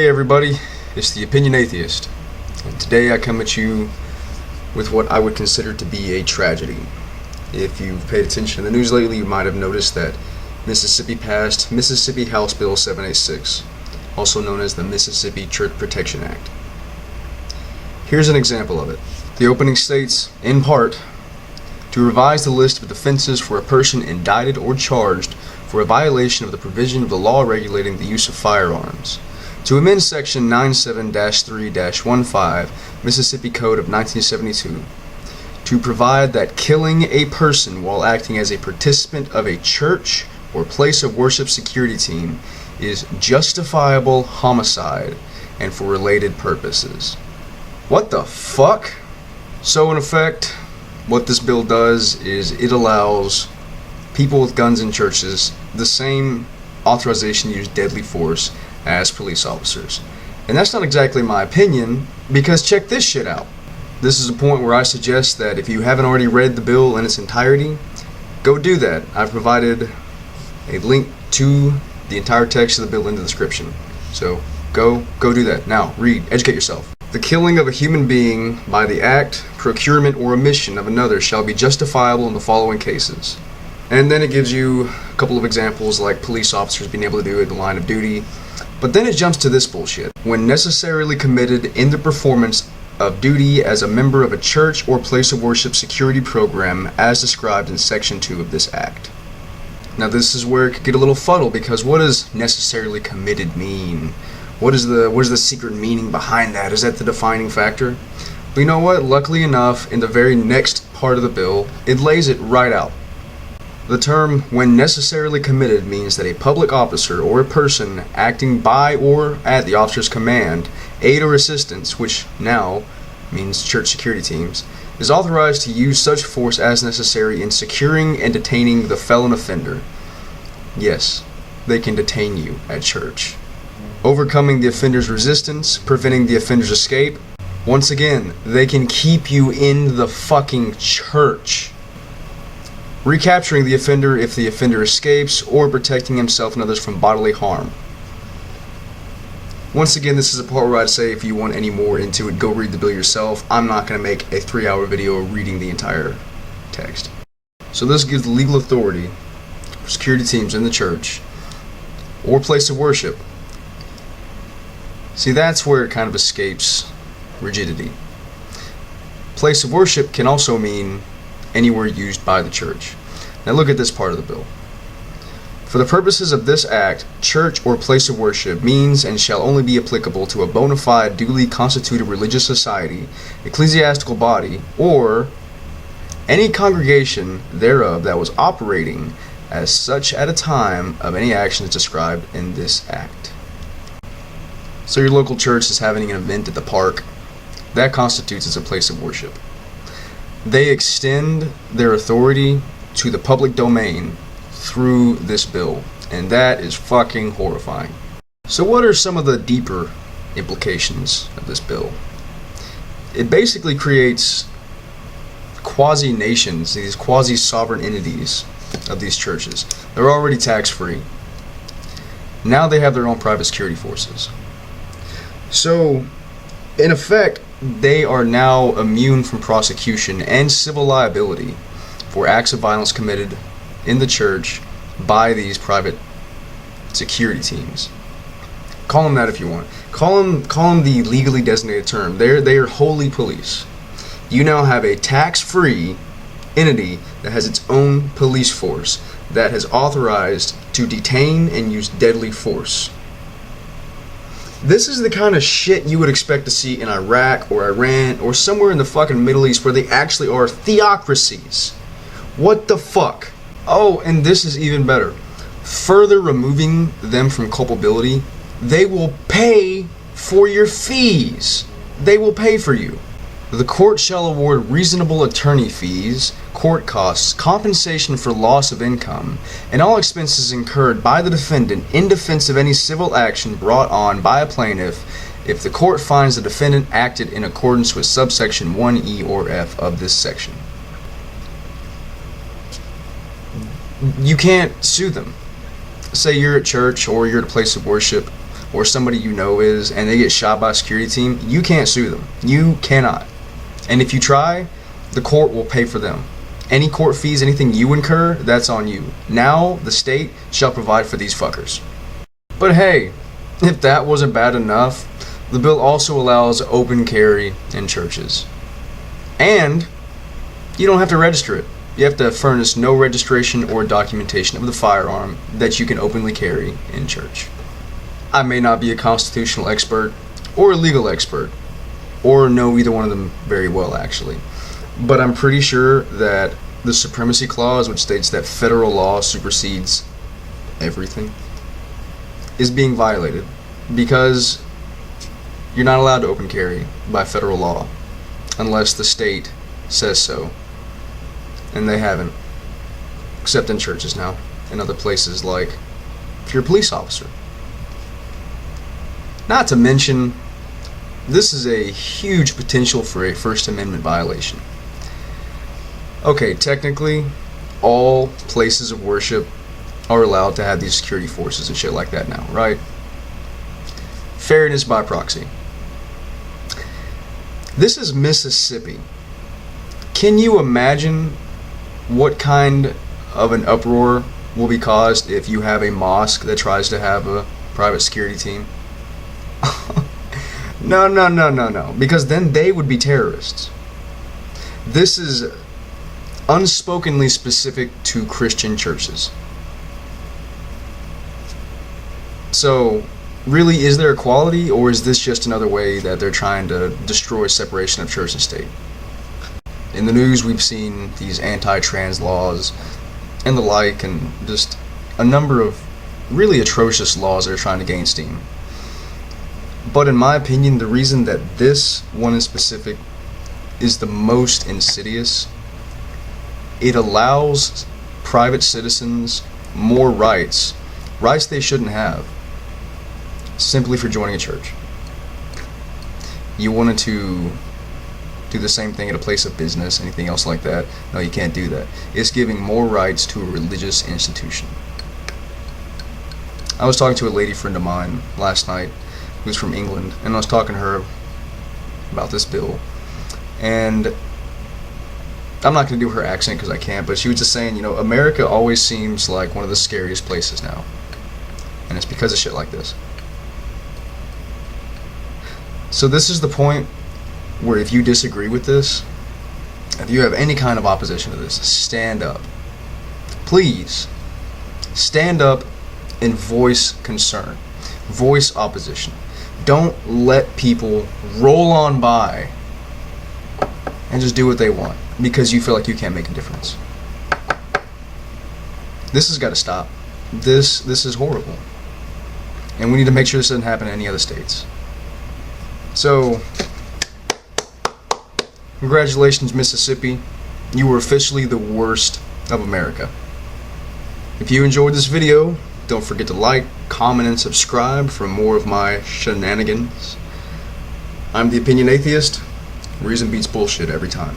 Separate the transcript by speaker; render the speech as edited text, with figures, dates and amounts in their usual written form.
Speaker 1: Hey everybody, it's the Opinion Atheist, and today I come at you with what I would consider to be a tragedy. If you've paid attention to the news lately, you might have noticed that Mississippi passed Mississippi House Bill 786, also known as the Mississippi Church Protection Act. Here's an example of it. The opening states, in part, to revise the list of offenses for a person indicted or charged for a violation of the provision of the law regulating the use of firearms. To amend Section 97-3-15 Mississippi Code of 1972 to provide that killing a person while acting as a participant of a church or place of worship security team is justifiable homicide and for related purposes. What the fuck? So in effect, what this bill does is it allows people with guns in churches the same authorization to use deadly force as police officers. And that's not exactly my opinion, because check this shit out. This is a point where I suggest that if you haven't already read the bill in its entirety, go do that. I've provided a link to the entire text of the bill in the description. So go do that. Now, read, educate yourself. The killing of a human being by the act, procurement, or omission of another shall be justifiable in the following cases. And then it gives you a couple of examples like police officers being able to do it in the line of duty. But then it jumps to this bullshit. When necessarily committed in the performance of duty as a member of a church or place of worship security program as described in Section 2 of this Act. Now this is where it could get a little fuddled, because what does necessarily committed mean? What is the secret meaning behind that? Is that the defining factor? But you know what? Luckily enough, in the very next part of the bill, it lays it right out. The term "when necessarily committed" means that a public officer or a person acting by or at the officer's command, aid, or assistance, which now means church security teams, is authorized to use such force as necessary in securing and detaining the felon offender. Yes, they can detain you at church. Overcoming the offender's resistance, preventing the offender's escape. Once again, they can keep you in the fucking church. Recapturing the offender if the offender escapes, or protecting himself and others from bodily harm. Once again, this is a part where I'd say if you want any more into it, go read the bill yourself. I'm not going to make a 3-hour video reading the entire text. So this gives the legal authority for security teams in the church or place of worship. See, that's where it kind of escapes rigidity. Place of worship can also mean anywhere used by the church. Now look at this part of the bill. For the purposes of this act, church or place of worship means and shall only be applicable to a bona fide, duly constituted religious society, ecclesiastical body, or any congregation thereof that was operating as such at a time of any actions described in this act. So your local church is having an event at the park. That constitutes as a place of worship. They extend their authority to the public domain through this bill, and that is fucking horrifying. So what are some of the deeper implications of this bill? It basically creates quasi-nations, these quasi-sovereign entities of these churches. They're already tax-free. Now they have their own private security forces. So, in effect, they are now immune from prosecution and civil liability for acts of violence committed in the church by these private security teams. Call them that if you want. Call them the legally designated term. They are holy police. You now have a tax-free entity that has its own police force that has authorized to detain and use deadly force. This is the kind of shit you would expect to see in Iraq or Iran or somewhere in the fucking Middle East where they actually are theocracies. What the fuck? Oh, and this is even better. Further removing them from culpability, they will pay for your fees. They will pay for you. The court shall award reasonable attorney fees, court costs, compensation for loss of income, and all expenses incurred by the defendant in defense of any civil action brought on by a plaintiff if the court finds the defendant acted in accordance with subsection 1E or F of this section. You can't sue them. Say you're at church or you're at a place of worship or somebody you know is, and they get shot by a security team, you can't sue them. You cannot. And if you try, the court will pay for them. Any court fees, anything you incur, that's on you. Now, the state shall provide for these fuckers. But hey, if that wasn't bad enough, the bill also allows open carry in churches. And you don't have to register it. You have to furnish no registration or documentation of the firearm that you can openly carry in church. I may not be a constitutional expert or a legal expert, or know either one of them very well actually, but I'm pretty sure that the Supremacy Clause, which states that federal law supersedes everything, is being violated because you're not allowed to open carry by federal law unless the state says so, and they haven't, except in churches now and other places, like if you're a police officer. Not to mention, this is a huge potential for a First Amendment violation. Okay, technically, all places of worship are allowed to have these security forces and shit like that now, right? Fairness by proxy. This is Mississippi. Can you imagine what kind of an uproar will be caused if you have a mosque that tries to have a private security team? No, because then they would be terrorists. This is unspokenly specific to Christian churches. So, really, is there equality, or is this just another way that they're trying to destroy separation of church and state? In the news, we've seen these anti-trans laws and the like, and just a number of really atrocious laws that are trying to gain steam. But in my opinion, the reason that this one in specific is the most insidious, it allows private citizens more rights they shouldn't have, simply for joining a church. You wanted to do the same thing at a place of business, anything else like that. No, you can't do that. It's giving more rights to a religious institution. I was talking to a lady friend of mine last night who's from England, and I was talking to her about this bill, and I'm not going to do her accent because I can't, but she was just saying, America always seems like one of the scariest places now, and it's because of shit like this. So this is the point where if you disagree with this, if you have any kind of opposition to this, stand up. Please, stand up and voice concern. Voice opposition. Don't let people roll on by and just do what they want because you feel like you can't make a difference. This has got to stop. This is horrible. And we need to make sure this doesn't happen in any other states. So, congratulations, Mississippi. You were officially the worst of America. If you enjoyed this video, don't forget to like, comment, and subscribe for more of my shenanigans. I'm the Opinion Atheist. Reason beats bullshit every time.